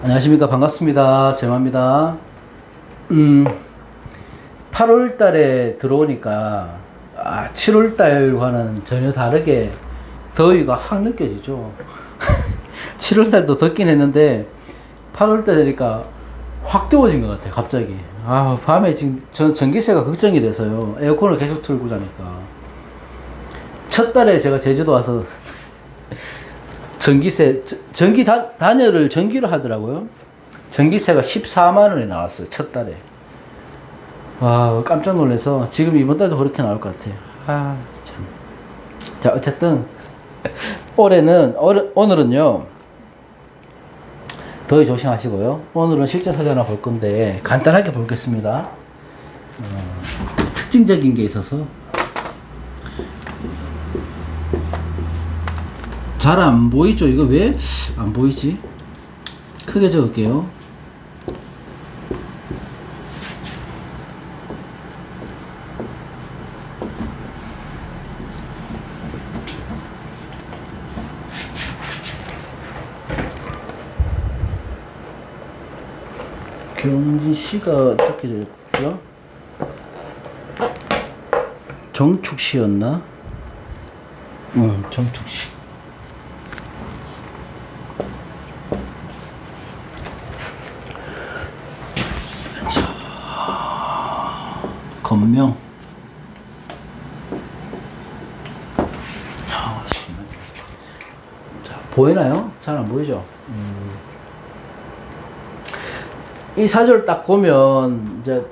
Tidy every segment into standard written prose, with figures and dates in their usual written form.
안녕하십니까. 반갑습니다. 제마입니다. 8월 달에 들어오니까 7월 달과는 전혀 다르게 더위가 확 느껴지죠. 7월 달도 덥긴 했는데 8월 달 되니까 확 더워진 것 같아요. 갑자기. 밤에 지금 전기세가 걱정이 돼서요. 에어컨을 계속 틀고 자니까. 첫 달에 제가 제주도 와서 전기 단열을 전기로 하더라고요. 전기세가 14만 원이 나왔어요. 첫 달에. 깜짝 놀라서 지금 이번 달도 그렇게 나올 것 같아요. 참. 자, 어쨌든 오늘은요. 더위 조심하시고요. 오늘은 실제 사전을 볼 건데 간단하게 보겠습니다. 특징적인 게 있어서 잘 안 보이죠? 이거 왜 안 보이지? 크게 적을게요. 경진시가 어떻게 됐죠? 정축시였나? 정축시. 건명. 자, 보이나요? 잘 안 보이죠? 이 사주를 딱 보면 이제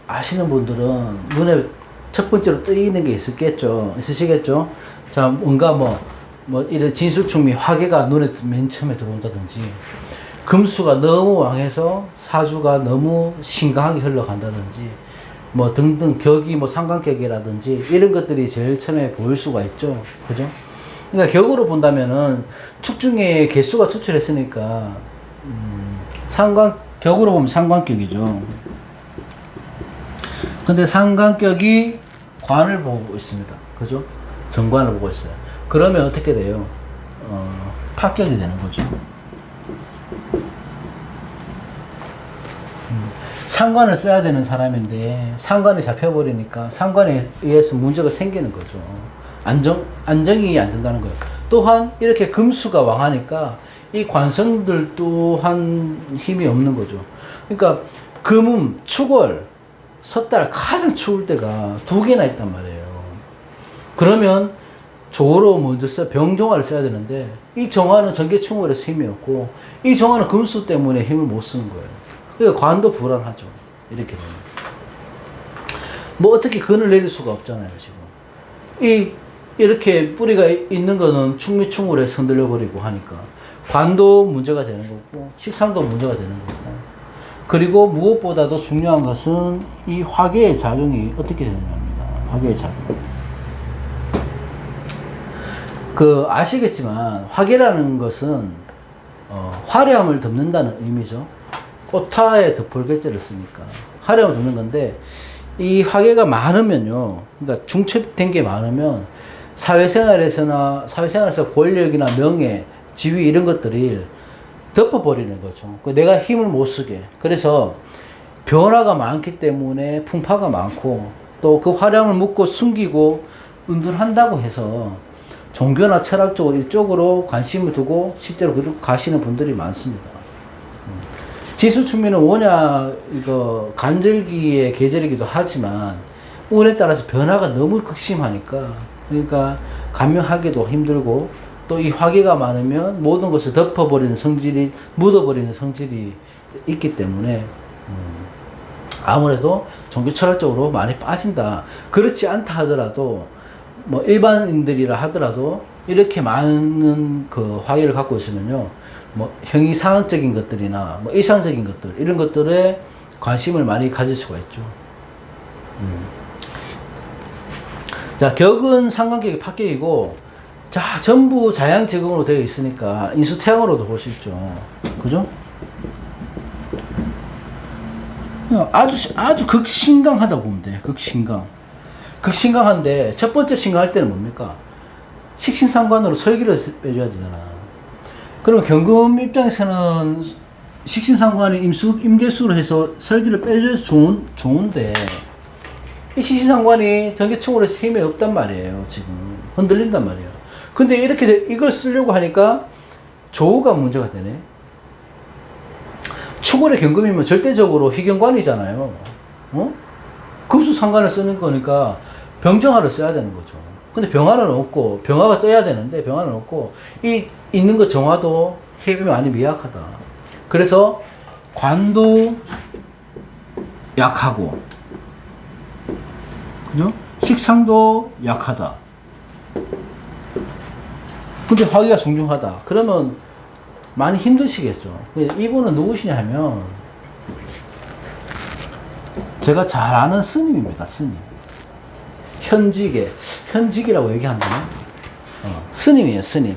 아시는 분들은 눈에 첫 번째로 뜨이는 게 있으시겠죠? 자, 뭔가 이런 진수충미 화계가 눈에 맨 처음에 들어온다든지, 금수가 너무 왕해서 사주가 너무 신강하게 흘러간다든지, 등등 격이 상관격이라든지 이런 것들이 제일 처음에 보일 수가 있죠. 그죠? 그러니까 격으로 본다면은 축중의 개수가 투출했으니까 격으로 보면 상관격이죠. 근데 상관격이 관을 보고 있습니다. 그죠? 정관을 보고 있어요. 그러면 어떻게 돼요? 파격이 되는 거죠. 상관을 써야 되는 사람인데 상관이 잡혀버리니까 상관에 의해서 문제가 생기는 거죠. 안정이 안 된다는 거예요. 또한 이렇게 금수가 왕하니까 이 관성들 또한 힘이 없는 거죠. 그러니까 금음, 축월, 섣달 가장 추울 때가 두 개나 있단 말이에요. 그러면 조로 먼저 병정화를 써야 되는데 이 정화는 전개충월에서 힘이 없고 이 정화는 금수 때문에 힘을 못 쓰는 거예요. 그러니까 관도 불안하죠. 이렇게 되면. 어떻게 근을 내릴 수가 없잖아요, 지금. 이렇게 뿌리가 있는 거는 충미충월에서 흔들려 버리고 하니까. 관도 문제가 되는 거고, 식상도 문제가 되는 거고. 그리고 무엇보다도 중요한 것은 이 화계의 작용이 어떻게 되느냐입니다. 화계의 작용. 아시겠지만, 화계라는 것은, 화려함을 덮는다는 의미죠. 오타에 덮을개자를 쓰니까. 화려함을 덮는 건데, 이 화계가 많으면요, 그러니까 중첩된 게 많으면, 사회생활에서 권력이나 명예, 지위 이런 것들이 덮어버리는 거죠. 내가 힘을 못 쓰게. 그래서 변화가 많기 때문에 풍파가 많고 또 그 화려함을 묻고 숨기고 은둔한다고 해서 종교나 철학 쪽으로 이쪽으로 관심을 두고 실제로 그렇게 가시는 분들이 많습니다. 지수충미는 워낙 간절기의 계절이기도 하지만 운에 따라서 변화가 너무 극심하니까 그러니까 감명하기도 힘들고 또 이 화계가 많으면 모든 것을 덮어버리는 성질이, 묻어버리는 성질이 있기 때문에, 아무래도 종교 철학적으로 많이 빠진다. 그렇지 않다 하더라도, 일반인들이라 하더라도, 이렇게 많은 화계를 갖고 있으면요, 형이상학적인 것들이나, 이상적인 것들, 이런 것들에 관심을 많이 가질 수가 있죠. 자, 격은 상관격이 파격이고, 자, 전부 자양지금으로 되어 있으니까 인수태양으로도 볼 수 있죠. 그죠? 아주 극신강하다고 보면 돼. 극신강한데 첫 번째 신강할 때는 뭡니까? 식신상관으로 설기를 빼줘야 되잖아. 그럼 경금 입장에서는 식신상관이 임계수로 해서 설기를 빼줘서 좋은데, 이 식신상관이 전기충으로 해서 힘이 없단 말이에요. 지금 흔들린단 말이에요. 근데 이렇게 이걸 쓰려고 하니까 조우가 문제가 되네. 축월의 경금이면 절대적으로 희경관이잖아요. 어? 금수상관을 쓰는 거니까 병정화를 써야 되는 거죠. 근데 병화는 없고, 병화가 떠야 되는데 병화는 없고, 이 있는 거 정화도 힘이 많이 미약하다. 그래서 관도 약하고, 그죠? 식상도 약하다. 근데 화기가 중중하다. 그러면 많이 힘드시겠죠. 이분은 누구시냐 하면, 제가 잘 아는 스님입니다. 스님. 현직이라고 얘기한다나? 스님이에요, 스님.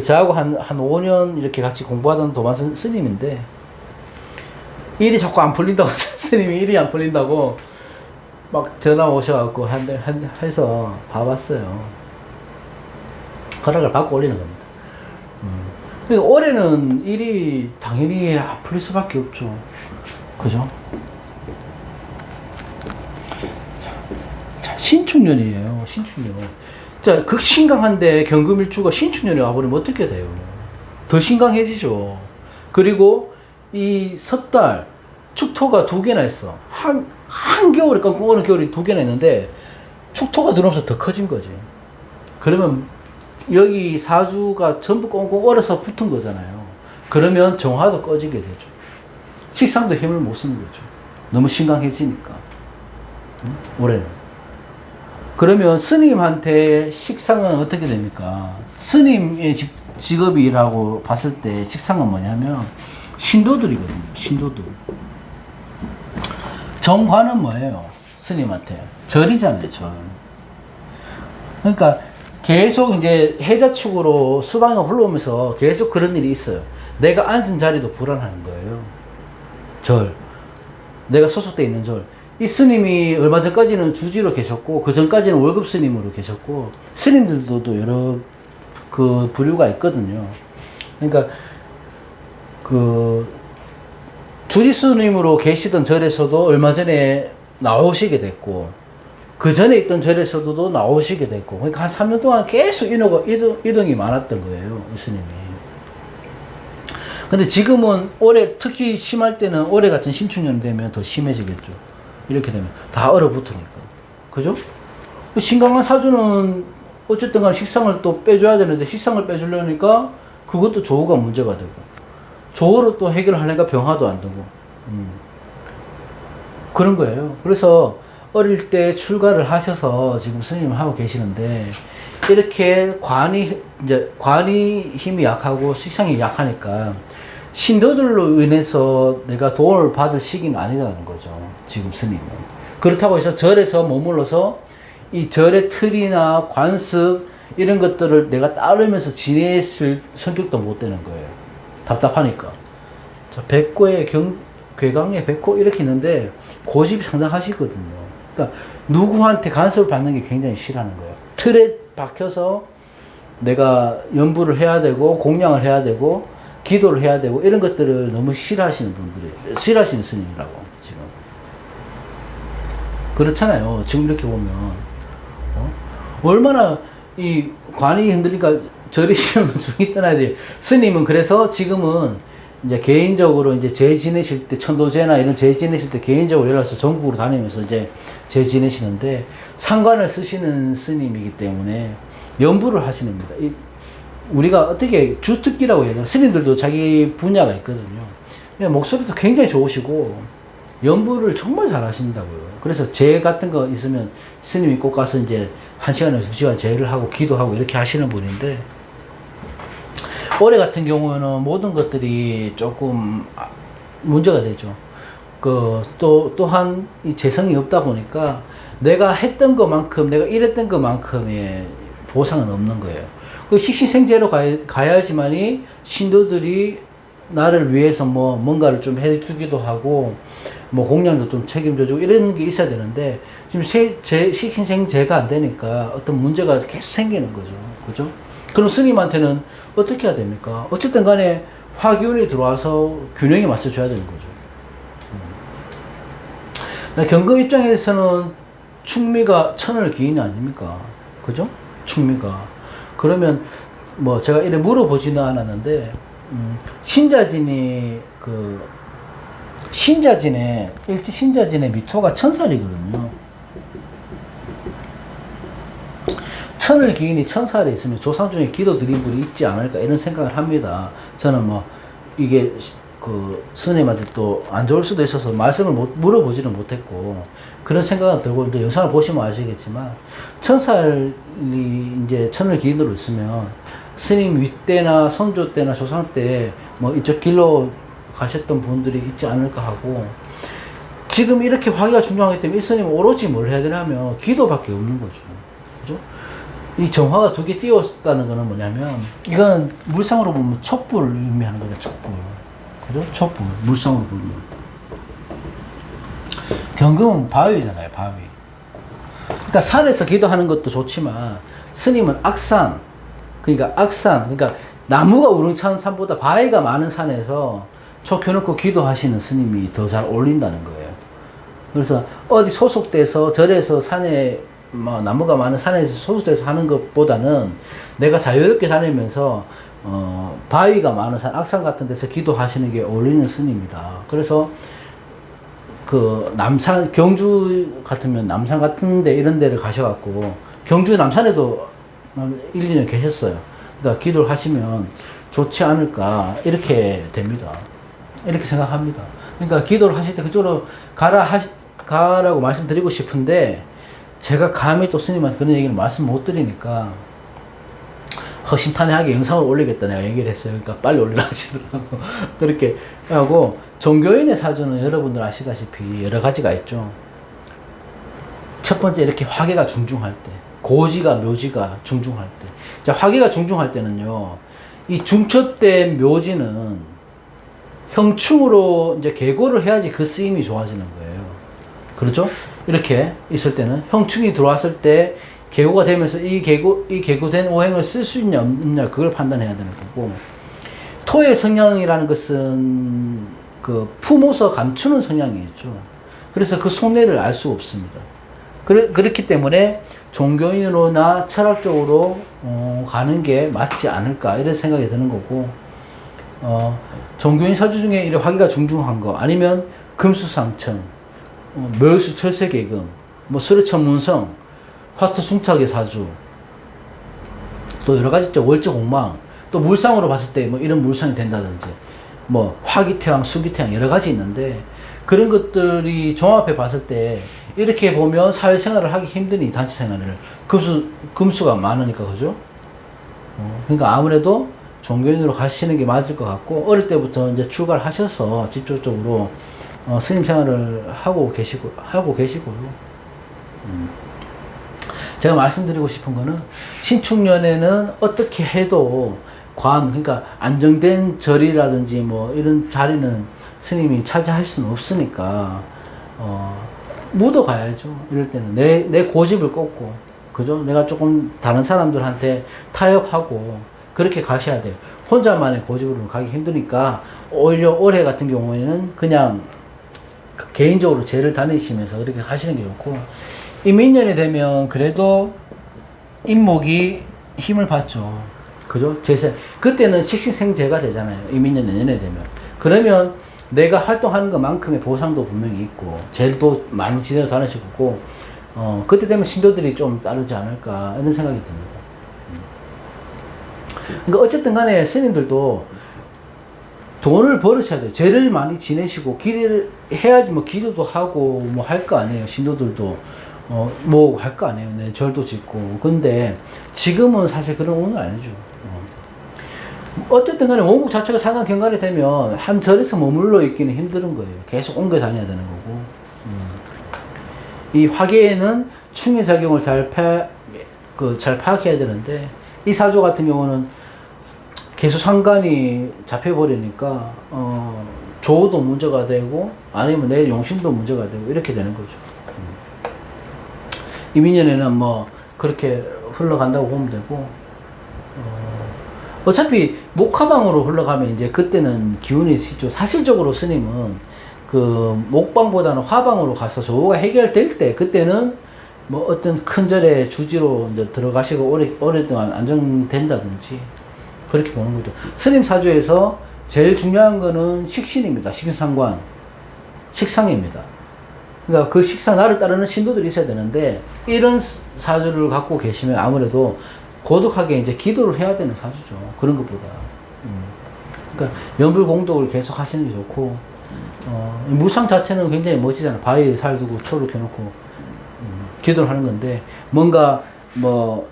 저하고 한 5년 이렇게 같이 공부하던 도만 스님인데, 일이 자꾸 안 풀린다고, 스님이 일이 안 풀린다고 막 전화 오셔갖고 해서 봐봤어요. 허락을 받고 올리는 겁니다. 그러니까 올해는 일이 당연히 안 풀릴 수밖에 없죠. 그죠? 자, 신축년이에요. 신축년. 자, 극신강한데 경금일주가 신축년에 와버리면 어떻게 돼요? 더 신강해지죠. 그리고 이 섣달, 축토가 2개나 있어. 한겨울에 깜깜 오는 겨울이 2개나 있는데, 축토가 들어오면서 더 커진 거지. 그러면 여기 사주가 전부 꽁꽁 얼어서 붙은 거잖아요. 그러면 정화도 꺼지게 되죠. 식상도 힘을 못 쓰는 거죠. 너무 신강해지니까. 올해는. 그러면 스님한테 식상은 어떻게 됩니까? 스님의 직업이라고 봤을 때 식상은 뭐냐면 신도들이거든요. 신도들. 정관은 뭐예요? 스님한테 절이잖아요. 절. 그러니까 계속 이제 해자축으로 수방이 흘러오면서 계속 그런 일이 있어요. 내가 앉은 자리도 불안한 거예요. 절. 내가 소속돼 있는 절. 이 스님이 얼마 전까지는 주지로 계셨고, 그 전까지는 월급 스님으로 계셨고, 스님들도 또 여러 그 부류가 있거든요. 그러니까 그 주지 스님으로 계시던 절에서도 얼마 전에 나오시게 됐고, 그 전에 있던 절에서도 나오시게 됐고, 그러니까 한 3년 동안 계속 이동이 많았던 거예요, 이 스님이. 근데 지금은 올해, 특히 심할 때는 올해 같은 신축년 되면 더 심해지겠죠. 이렇게 되면 다 얼어붙으니까. 그죠? 신강한 사주는 어쨌든 간 식상을 또 빼줘야 되는데, 식상을 빼주려니까 그것도 조우가 문제가 되고, 조우로 또 해결하려니까 병화도 안 되고, 그런 거예요. 그래서 어릴 때 출가를 하셔서 지금 스님 하고 계시는데, 이렇게 관이 힘이 약하고 식상이 약하니까 신도들로 인해서 내가 도움을 받을 시기는 아니라는 거죠. 지금 스님은. 그렇다고 해서 절에서 머물러서 이 절의 틀이나 관습 이런 것들을 내가 따르면서 지내실 성격도 못 되는 거예요. 답답하니까. 자, 백고에 괴강에 백호 이렇게 있는데 고집이 상당하시거든요. 그러니까 누구한테 간섭을 받는 게 굉장히 싫어하는 거예요. 틀에 박혀서 내가 연부를 해야 되고 공양을 해야 되고 기도를 해야 되고 이런 것들을 너무 싫어하시는 분들이에요. 싫어하시는 스님이라고 지금. 그렇잖아요. 지금 이렇게 보면 얼마나 이 관이 흔들리니까 절이 싫으면 중이 떠나야 돼요. 스님은 그래서 지금은 이제 개인적으로 이제 제 지내실 때 천도제나 이런 제 지내실 때 개인적으로 연락해서 전국으로 다니면서 이제 제 지내시는데 상관을 쓰시는 스님이기 때문에 연부를 하시는 겁니다. 우리가 어떻게 주특기라고 해야 되나? 스님들도 자기 분야가 있거든요. 목소리도 굉장히 좋으시고 연부를 정말 잘 하신다고요. 그래서 제 같은 거 있으면 스님이 꼭 가서 이제 1시간에서 2시간 제를 하고 기도하고 이렇게 하시는 분인데, 올해 같은 경우에는 모든 것들이 조금 문제가 되죠. 또한 이 재성이 없다 보니까 내가 했던 것만큼, 내가 일했던 것만큼의 보상은 없는 거예요. 그 식신생제로 가야지만이 신도들이 나를 위해서 뭔가를 좀 해주기도 하고, 공양도 좀 책임져주고 이런 게 있어야 되는데, 지금 식신생제가 안 되니까 어떤 문제가 계속 생기는 거죠. 그죠? 그럼 스님한테는 어떻게 해야 됩니까? 어쨌든 간에 화기운이 들어와서 균형에 맞춰줘야 되는 거죠. 경금 입장에서는 충미가 천을 기인이 아닙니까? 그죠? 충미가. 그러면 뭐 제가 이래 물어보지는 않았는데, 신자진이 일지 신자진의 미토가 천살이거든요. 천을 기인이 천살에 있으면 조상 중에 기도 드린 분이 있지 않을까 이런 생각을 합니다. 저는 뭐 이게 스님한테 또 안 좋을 수도 있어서 말씀을 물어보지는 못했고 그런 생각은 들고 이제 영상을 보시면 아시겠지만 천살이 이제 천을 기인으로 있으면 스님 윗대나 선조 때나 조상 때 뭐 이쪽 길로 가셨던 분들이 있지 않을까 하고 지금 이렇게 화기가 중요하기 때문에 이 스님 오로지 뭘 해야 되냐면 기도밖에 없는 거죠. 그죠? 이 정화가 두 개 띄었다는 거는 뭐냐면 이건 물상으로 보면 촛불을 의미하는 거죠. 촛불. 그죠? 촛불. 물상으로 보면. 경금은 바위잖아요. 바위. 그러니까 산에서 기도하는 것도 좋지만 스님은 악산. 그러니까 나무가 우렁찬 산보다 바위가 많은 산에서 초 켜놓고 기도하시는 스님이 더 잘 어울린다는 거예요. 그래서 어디 소속돼서 절에서 산에 뭐 나무가 많은 산에서 소속돼서 하는 것보다는 내가 자유롭게 다니면서 바위가 많은 산, 악산 같은 데서 기도하시는 게 어울리는 스님이다. 그래서 남산, 경주 같으면 남산 같은 데 이런 데를 가셔갖고 경주 남산에도 1, 2년 계셨어요. 그러니까 기도를 하시면 좋지 않을까 이렇게 됩니다. 이렇게 생각합니다. 그러니까 기도를 하실 때 그쪽으로 가라고 말씀드리고 싶은데 제가 감히 또 스님한테 그런 얘기를 말씀 못 드리니까 허심탄회하게 영상을 올리겠다 내가 얘기를 했어요. 그러니까 빨리 올리라 하시더라고. 그렇게 하고 종교인의 사주는 여러분들 아시다시피 여러 가지가 있죠. 첫 번째 이렇게 화계가 중중할 때, 고지가 묘지가 중중할 때. 자, 화계가 중중할 때는요. 이 중첩된 묘지는 형충으로 이제 계고를 해야지 그 쓰임이 좋아지는 거예요. 그렇죠? 이렇게 있을 때는 형충이 들어왔을 때 계고가 되면서 이 계고된 오행을 쓸 수 있냐 없느냐 그걸 판단해야 되는 거고, 토의 성향이라는 것은 품어서 감추는 성향이 있죠. 그래서 그 속내를 알 수 없습니다. 그렇기 때문에 종교인으로나 철학적으로 가는 게 맞지 않을까 이런 생각이 드는 거고, 종교인 사주 중에 이런 화기가 중중한 거 아니면 금수상청, 묘수 철새계금, 뭐 수레천문성, 화토중탁의 사주, 또 여러 가지 있죠. 월지공망, 또 물상으로 봤을 때 뭐 이런 물상이 된다든지, 뭐 화기태왕, 수기태왕 여러 가지 있는데 그런 것들이 종합해 봤을 때 이렇게 보면 사회생활을 하기 힘든 이 단체생활을 금수가 많으니까 그죠? 그러니까 아무래도 종교인으로 가시는 게 맞을 것 같고 어릴 때부터 이제 출가를 하셔서 직접적으로 스님 생활을 하고 계시고요. 제가 말씀드리고 싶은 거는 신축년에는 어떻게 해도 그러니까 안정된 절이라든지 뭐 이런 자리는 스님이 차지할 수는 없으니까 묻어 가야죠. 이럴 때는 내 고집을 꺾고, 그죠? 내가 조금 다른 사람들한테 타협하고 그렇게 가셔야 돼요. 혼자만의 고집으로 가기 힘드니까 오히려 올해 같은 경우에는 그냥 개인적으로 제를 다니시면서 그렇게 하시는 게 좋고, 이민년이 되면 그래도 인목이 힘을 받죠. 그죠? 제세. 그때는 식신생재가 되잖아요. 이민년 내년에 되면. 그러면 내가 활동하는 것만큼의 보상도 분명히 있고, 제일도 많이 지내서 다니실 거고, 그때 되면 신도들이 좀 따르지 않을까, 이런 생각이 듭니다. 그러니까 어쨌든 간에 스님들도 돈을 벌으셔야 돼요. 죄를 많이 지내시고, 기도를 해야지 뭐 기도도 하고, 뭐 할 거 아니에요. 신도들도, 뭐 할 거 아니에요. 네, 절도 짓고. 근데 지금은 사실 그런 운은 아니죠. 어쨌든 간에 원국 자체가 상한 경관이 되면 한 절에서 머물러 있기는 힘든 거예요. 계속 옮겨 다녀야 되는 거고. 이 화계에는 충의 작용을 잘 파악해야 되는데, 이 사주 같은 경우는 계속 상관이 잡혀버리니까, 조도 문제가 되고, 아니면 내 용신도 문제가 되고, 이렇게 되는 거죠. 이민년에는 뭐, 그렇게 흘러간다고 보면 되고, 어차피 목화방으로 흘러가면 이제 그때는 기운이 있죠. 사실적으로 스님은 그 목방보다는 화방으로 가서 조가 해결될 때 그때는 뭐 어떤 큰 절의 주지로 이제 들어가시고 오랫동안 안정된다든지 그렇게 보는 거죠. 스님 사주에서 제일 중요한 거는 식신입니다. 식상관, 식상입니다. 그러니까 그 식상 나를 따르는 신도들이 있어야 되는데 이런 사주를 갖고 계시면 아무래도 고독하게 이제 기도를 해야 되는 사주죠. 그런 것보다. 그러니까 연불공독을 계속 하시는 게 좋고, 무상 자체는 굉장히 멋지잖아. 바위에 살 두고 초를 켜놓고, 기도를 하는 건데, 뭔가, 뭐,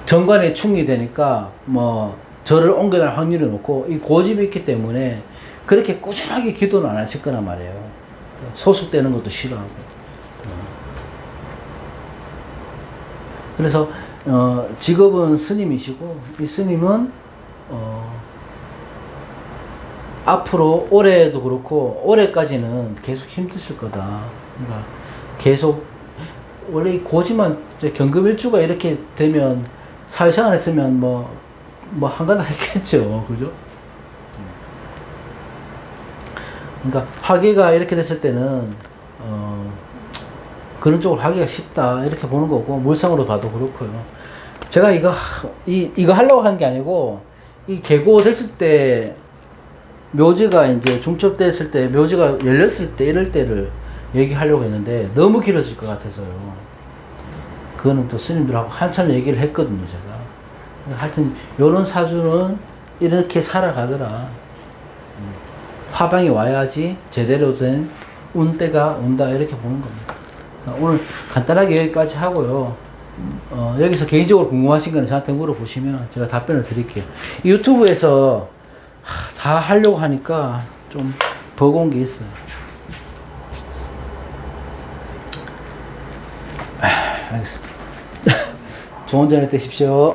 정관에 충이 되니까, 뭐, 절을 옮겨갈 확률이 높고, 이 고집이 있기 때문에, 그렇게 꾸준하게 기도는 안 하실 거란 말이에요. 소속되는 것도 싫어하고. 그래서 직업은 스님이시고 이 스님은 앞으로 올해도 그렇고 올해까지는 계속 힘드실 거다. 그러니까 계속 원래 고지만 경금일주가 이렇게 되면 사회생활 했으면 뭐 한가닥 했겠죠, 그죠? 그러니까 화기가 이렇게 됐을 때는 그런 쪽으로 하기가 쉽다 이렇게 보는 거고 물상으로 봐도 그렇고요. 제가 이거 하려고 한 게 아니고 이 계고 됐을 때 묘지가 이제 중첩됐을 때 묘지가 열렸을 때 이럴 때를 얘기하려고 했는데 너무 길어질 것 같아서요. 그거는 또 스님들하고 한참 얘기를 했거든요, 제가. 하여튼 요런 사주는 이렇게 살아가더라. 화방이 와야지 제대로 된 운때가 온다 이렇게 보는 겁니다. 오늘 간단하게 여기까지 하고요. 여기서 개인적으로 궁금하신 거는 저한테 물어보시면 제가 답변을 드릴게요. 유튜브에서 다 하려고 하니까 좀 버거운 게 있어요. 알겠습니다. 좋은 저녁 되십시오.